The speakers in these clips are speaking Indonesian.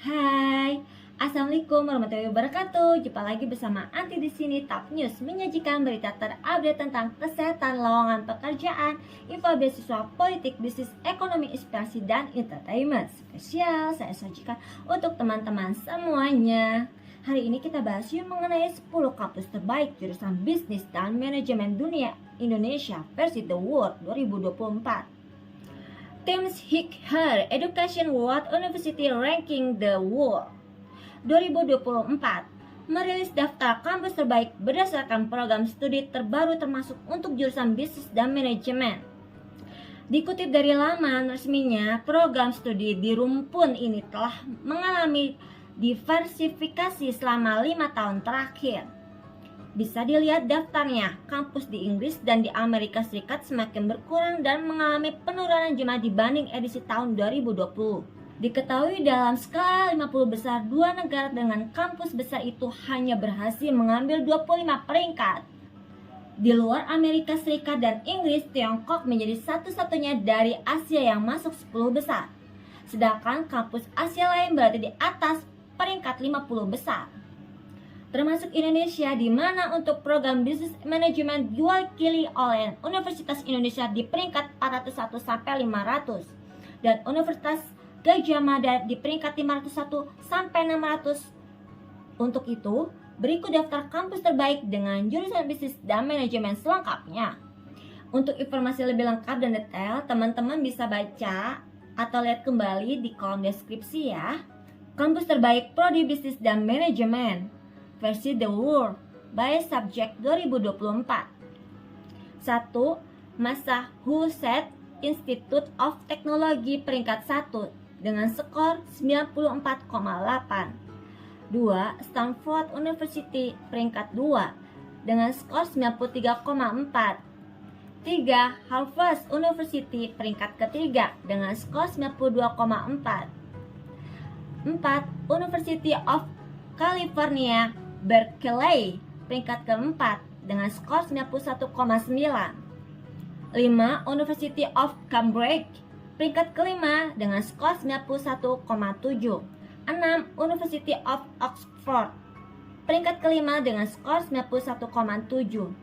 Hai, assalamualaikum warahmatullahi wabarakatuh. Jumpa lagi bersama Anti di sini Top News, menyajikan berita terupdate tentang kesehatan, lowongan pekerjaan, info beasiswa, politik, bisnis, ekonomi, inspirasi, dan entertainment. Spesial saya sajikan untuk teman-teman semuanya. Hari ini kita bahas mengenai 10 kampus terbaik jurusan bisnis dan manajemen dunia Indonesia versi The World 2024. Thames Higher Education World University Ranking The World 2024 merilis daftar kampus terbaik berdasarkan program studi terbaru termasuk untuk jurusan bisnis dan manajemen. Dikutip dari laman resminya, program studi di rumpun ini telah mengalami diversifikasi selama 5 tahun terakhir. Bisa dilihat daftarnya, kampus di Inggris dan di Amerika Serikat semakin berkurang dan mengalami penurunan jumlah dibanding edisi tahun 2020. Diketahui dalam skala 50 besar, 2 negara dengan kampus besar itu hanya berhasil mengambil 25 peringkat. Di luar Amerika Serikat dan Inggris, Tiongkok menjadi satu-satunya dari Asia yang masuk 10 besar. Sedangkan kampus Asia lain berada di atas peringkat 50 besar. Termasuk Indonesia, di mana untuk program bisnis manajemen diwakili oleh Universitas Indonesia di peringkat 401 sampai 500 dan Universitas Gadjah Mada di peringkat 501 sampai 600. Untuk itu, berikut daftar kampus terbaik dengan jurusan bisnis dan manajemen selengkapnya. Untuk informasi lebih lengkap dan detail, teman-teman bisa baca atau lihat kembali di kolom deskripsi ya. Kampus terbaik prodi bisnis dan manajemen versi The World by Subject 2024. 1. Massachusetts Institute of Technology peringkat 1 dengan skor 94,8. 2. Stanford University peringkat 2 dengan skor 93,4. 3. Harvard University peringkat ketiga dengan skor 92,4. 4. University of California Berkeley peringkat keempat dengan skor 91,9. 5. University of Cambridge peringkat kelima dengan skor 91,7. 6. University of Oxford peringkat kelima dengan skor 91,7.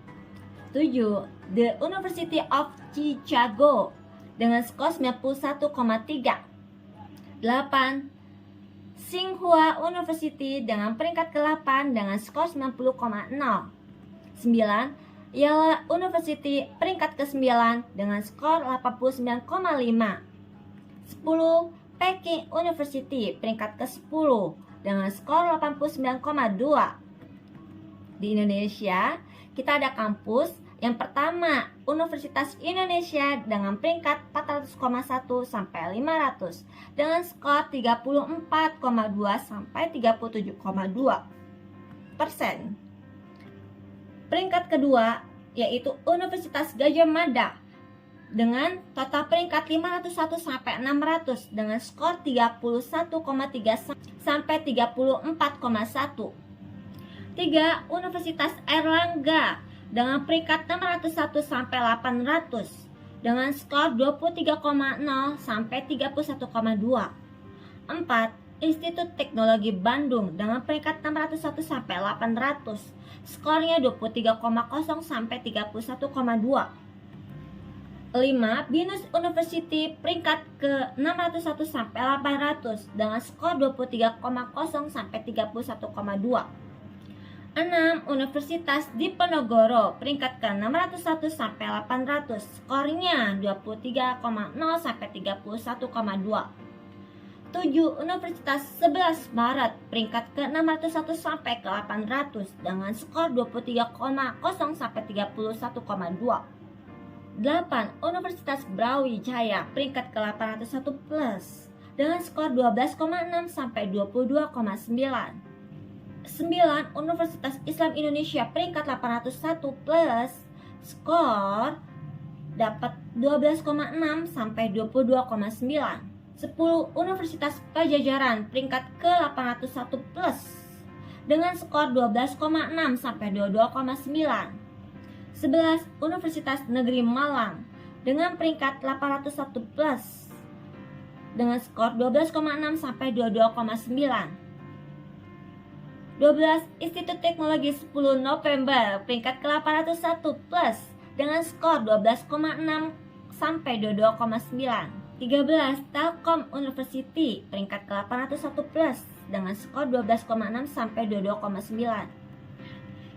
7. The University of Chicago dengan skor 91,3. 8. Tsinghua University dengan peringkat ke-8 dengan skor 90,0. 9. Yale University peringkat ke-9 dengan skor 89,5. 10. Peking University peringkat ke-10 dengan skor 89,2. Di Indonesia, kita ada kampus yang pertama, Universitas Indonesia dengan peringkat 400,1 sampai 500 dengan skor 34,2 sampai 37,2%. Peringkat kedua yaitu Universitas Gadjah Mada dengan total peringkat 501 sampai 600 dengan skor 31,3 sampai 34,1. 3. Universitas Airlangga dengan peringkat 601 sampai 800 dengan skor 23,0 sampai 31,2. 4. Institut Teknologi Bandung dengan peringkat 601 sampai 800, skornya 23,0 sampai 31,2. 5. Binus University peringkat ke 601 sampai 800 dengan skor 23,0 sampai 31,2. 6. Universitas Diponegoro peringkat ke 601 sampai 800, skornya 23,0 sampai 31,2. 7. Universitas 11 Maret peringkat ke 601 sampai ke 800 dengan skor 23,0 sampai 31,2. 8. Universitas Brawijaya peringkat ke 801 plus dengan skor 12,6 sampai 22,9. 9. Universitas Islam Indonesia peringkat 801 plus, skor dapat 12,6 sampai 22,9. 10. Universitas Pajajaran peringkat ke 801 plus dengan skor 12,6 sampai 22,9. 11. Universitas Negeri Malang dengan peringkat 801 plus dengan skor 12,6 sampai 22,9. 12. Institut Teknologi 10 November peringkat ke-801 plus dengan skor 12,6 sampai 22,9. 13. Telkom University peringkat ke-801 plus dengan skor 12,6 sampai 22,9.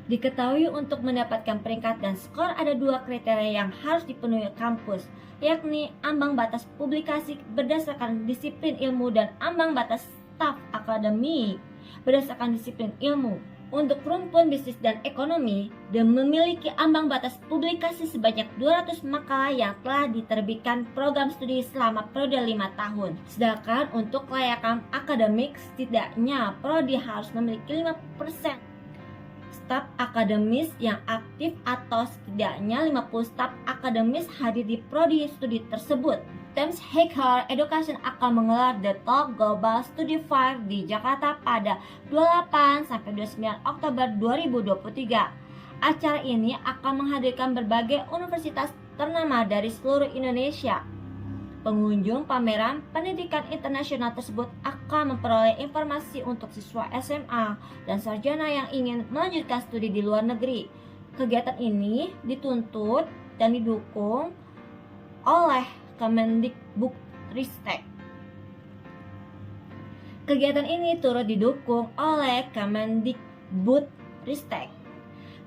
Diketahui untuk mendapatkan peringkat dan skor ada dua kriteria yang harus dipenuhi kampus, yakni ambang batas publikasi berdasarkan disiplin ilmu dan ambang batas staf akademik berdasarkan disiplin ilmu. Untuk rumpun bisnis dan ekonomi, dan memiliki ambang batas publikasi sebanyak 200 makalah yang telah diterbitkan program studi selama periode 5 tahun. Sedangkan untuk kelayakan akademik, setidaknya prodi harus memiliki 5% staf akademis yang aktif atau setidaknya 50 staf akademis hadir di prodi studi tersebut. Thames Higher Education akan menggelar The Talk Global Study Fair di Jakarta pada 28-29 Oktober 2023. Acara ini akan menghadirkan berbagai universitas ternama dari seluruh Indonesia. Pengunjung pameran pendidikan internasional tersebut akan memperoleh informasi untuk siswa SMA dan sarjana yang ingin melanjutkan studi di luar negeri. Kegiatan ini dituntut dan didukung oleh Kemendikbudristek. Kegiatan ini turut didukung oleh Kemendikbudristek.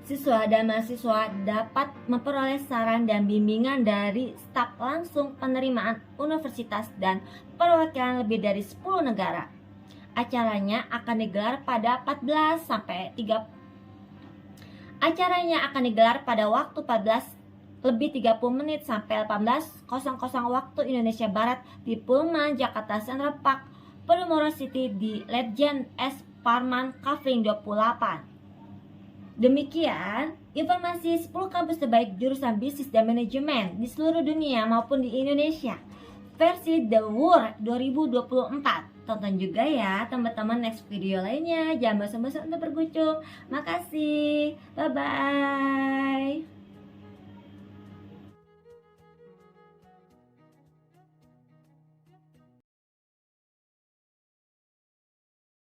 Siswa dan mahasiswa dapat memperoleh saran dan bimbingan dari staf langsung penerimaan universitas dan perwakilan lebih dari 10 negara. Acaranya akan digelar pada 14 sampai 3 Acaranya akan digelar pada waktu 14 lebih 30 menit sampai 18.00 waktu Indonesia Barat di Pullman Jakarta Central Park, Podomoro City di Legend S. Parman Kavling 28. Demikian informasi 10 kampus terbaik jurusan bisnis dan manajemen di seluruh dunia maupun di Indonesia versi The World 2024. Tonton juga ya teman-teman next video lainnya. Jangan bosan-bosan untuk berkunjung. Makasih. Bye-bye.